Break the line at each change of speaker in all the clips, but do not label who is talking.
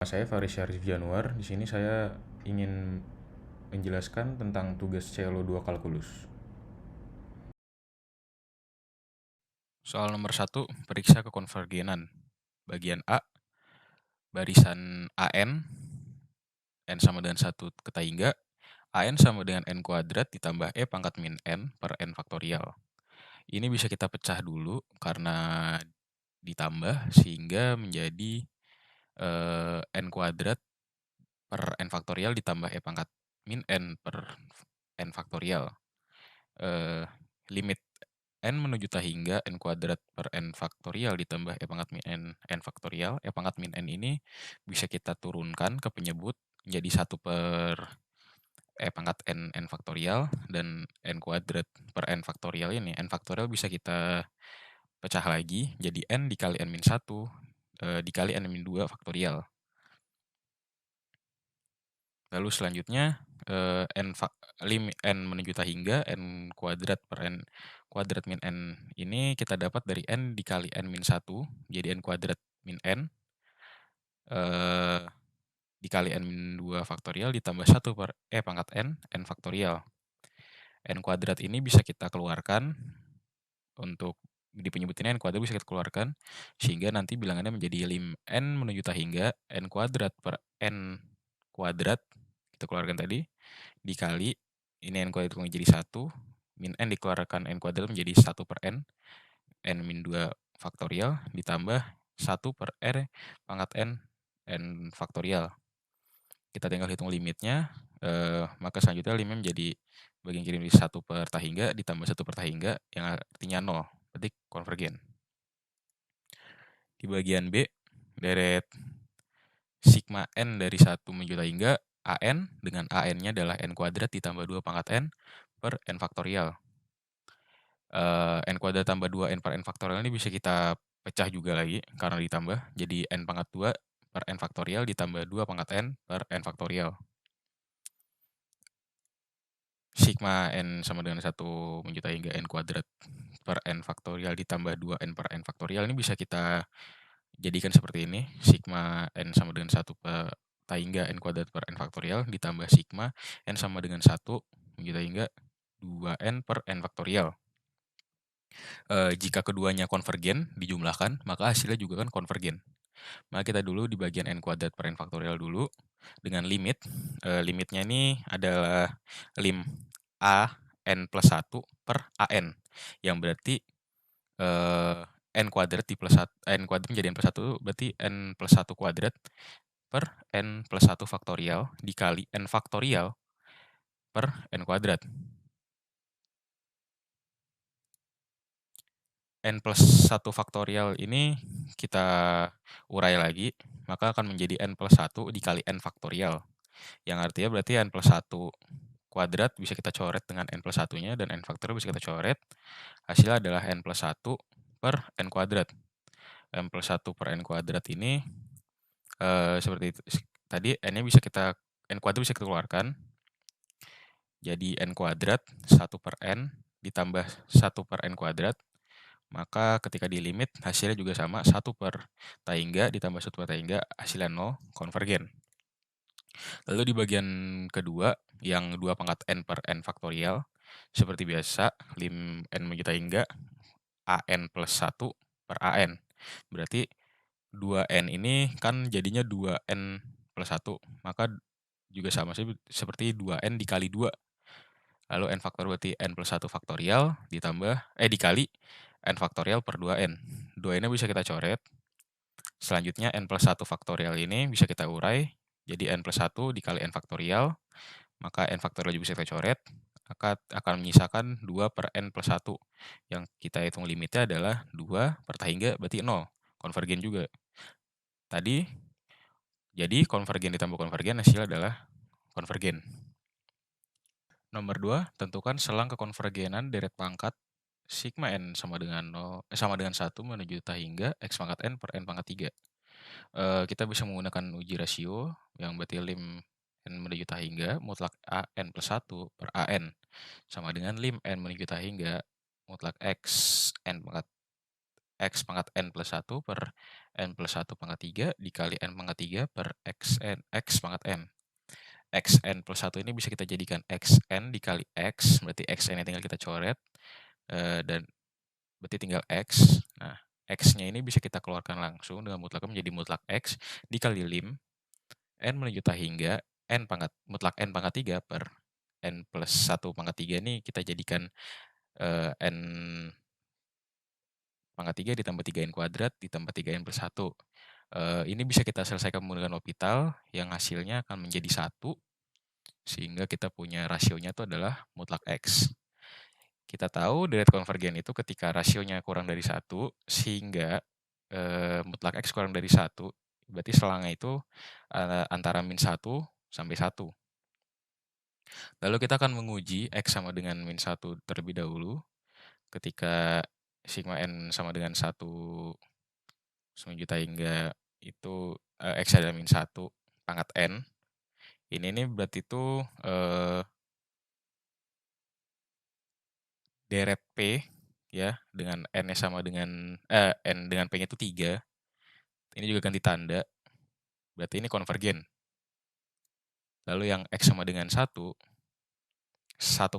Saya Faris Syarif Januar. Di sini saya ingin menjelaskan tentang tugas CO2 kalkulus. Soal nomor 1, periksa kekonvergenan. Bagian A, barisan AN, N sama dengan 1 kata hingga, AN sama dengan N kuadrat ditambah E pangkat min N per N faktorial. Ini bisa kita pecah dulu karena ditambah sehingga menjadi N kuadrat per N faktorial ditambah E pangkat min N per N faktorial. Limit N menuju tak hingga N kuadrat per N faktorial ditambah E pangkat min N faktorial. E pangkat min N ini bisa kita turunkan ke penyebut menjadi 1 per E pangkat N faktorial, dan N kuadrat per N faktorial ini, N faktorial bisa kita pecah lagi jadi N dikali N min 1 dikali N min 2 faktorial. Lalu selanjutnya limit N menuju tak hingga N kuadrat per N kuadrat min N ini kita dapat dari N dikali N min 1 jadi N kuadrat min N dikali N min 2 faktorial ditambah 1 per E pangkat N faktorial. N kuadrat ini bisa kita keluarkan untuk di penyebut ini N kuadrat bisa kita keluarkan sehingga nanti bilangannya menjadi lim N menuju tak hingga N kuadrat per N kuadrat kita keluarkan tadi dikali ini N kuadrat menjadi 1 min N dikeluarkan N kuadrat menjadi 1 per N min 2 faktorial ditambah 1 per R pangkat N faktorial. Kita tinggal hitung limitnya, maka selanjutnya limitnya menjadi bagian kiri menjadi 1 per tak hingga ditambah 1 per tak hingga yang artinya 0, berarti konvergen. Di bagian B, deret sigma N dari 1 menuju tak hingga AN dengan AN-nya adalah N kuadrat ditambah 2 pangkat N per N faktorial. N kuadrat tambah 2 N per N faktorial ini bisa kita pecah juga lagi karena ditambah jadi N pangkat 2 per N faktorial ditambah 2 pangkat N per N faktorial. Sigma N sama dengan 1 menuju tak hingga N kuadrat per N faktorial ditambah 2 N per N faktorial ini bisa kita jadikan seperti ini. Sigma N sama dengan 1 per tak hingga N kuadrat per N faktorial ditambah sigma N sama dengan 1 menuju tak hingga 2N per N faktorial. Jika keduanya konvergen dijumlahkan, maka hasilnya juga kan konvergen. Maka kita dulu di bagian N kuadrat per N faktorial dulu dengan limit. Limitnya ini adalah lim A N plus 1 per AN yang berarti N kuadrat di plus 1, N kuadrat menjadi N plus 1 berarti N plus 1 kuadrat per N plus 1 faktorial dikali N faktorial per N kuadrat. N plus 1 faktorial ini kita urai lagi, maka akan menjadi N plus 1 dikali N faktorial. Yang artinya berarti N plus 1 kuadrat bisa kita coret dengan N plus 1-nya, dan N faktorial bisa kita coret. Hasilnya adalah N plus 1 per N kuadrat. N plus 1 per N kuadrat ini seperti itu. Tadi N-nya bisa kita, N kuadrat bisa kita keluarkan. Jadi N kuadrat 1 per N ditambah 1 per N kuadrat. Maka ketika di limit hasilnya juga sama, 1 per tak hingga ditambah 1 per tak hingga hasilnya 0, konvergen. Lalu di bagian kedua yang 2 pangkat N per N faktorial, seperti biasa lim N menuju tak hingga AN plus 1 per AN. Berarti 2N ini kan jadinya 2N plus 1, maka juga sama seperti 2N dikali 2. Lalu N faktorial berarti N plus 1 faktorial ditambah dikali N faktorial per 2N. 2N-nya bisa kita coret. Selanjutnya N plus 1 faktorial ini bisa kita urai. Jadi N plus 1 dikali N faktorial. Maka N faktorial juga bisa kita coret. Maka akan menyisakan 2 per N plus 1. Yang kita hitung limitnya adalah 2 per tak hingga berarti 0. Konvergen juga. Tadi, jadi konvergen ditambah konvergen hasilnya adalah konvergen. Nomor 2, tentukan selang kekonvergenan deret pangkat sigma N sama dengan 1 menuju tak hingga X pangkat N per N pangkat 3. Kita bisa menggunakan uji rasio yang berarti lim N menuju tak hingga mutlak A N plus 1 per AN sama dengan lim N menuju tak hingga mutlak X N pangkat X pangkat N plus 1 per N plus 1 pangkat 3 dikali N pangkat 3 per X pangkat N. Xn plus 1 ini bisa kita jadikan Xn dikali X, berarti Xn-nya tinggal kita coret, dan berarti tinggal X. Nah, X-nya ini bisa kita keluarkan langsung dengan mutlaknya menjadi mutlak X dikali lim N menjuta hingga mutlak N pangkat 3 per N plus 1 pangkat 3 ini kita jadikan N pangkat 3 ditambah 3N kuadrat ditambah 3N plus 1. Ini bisa kita selesaikan menggunakan L'Hopital yang hasilnya akan menjadi 1, sehingga kita punya rasionya itu adalah mutlak X. Kita tahu direct konvergen itu ketika rasionya kurang dari 1, sehingga mutlak X kurang dari 1, berarti selangnya itu antara min 1 sampai 1. Lalu kita akan menguji X sama dengan min 1 terlebih dahulu. Ketika sigma N sama dengan 1 juta hingga itu X adalah min 1 pangkat N. Ini berarti itu deret P ya dengan N-nya sama dengan N dengan P-nya itu 3. Ini juga ganti tanda. Berarti ini konvergen. Lalu yang X sama dengan 1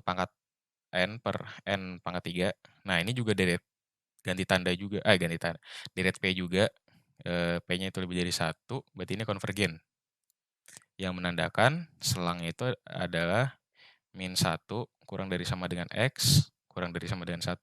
pangkat N per N pangkat 3. Nah, ini juga deret ganti tanda juga. Ganti tanda. Deret P juga. P-nya itu lebih dari 1. Berarti ini konvergen. Yang menandakan selangnya itu adalah min 1 kurang dari sama dengan X kurang dari sama dengan 1.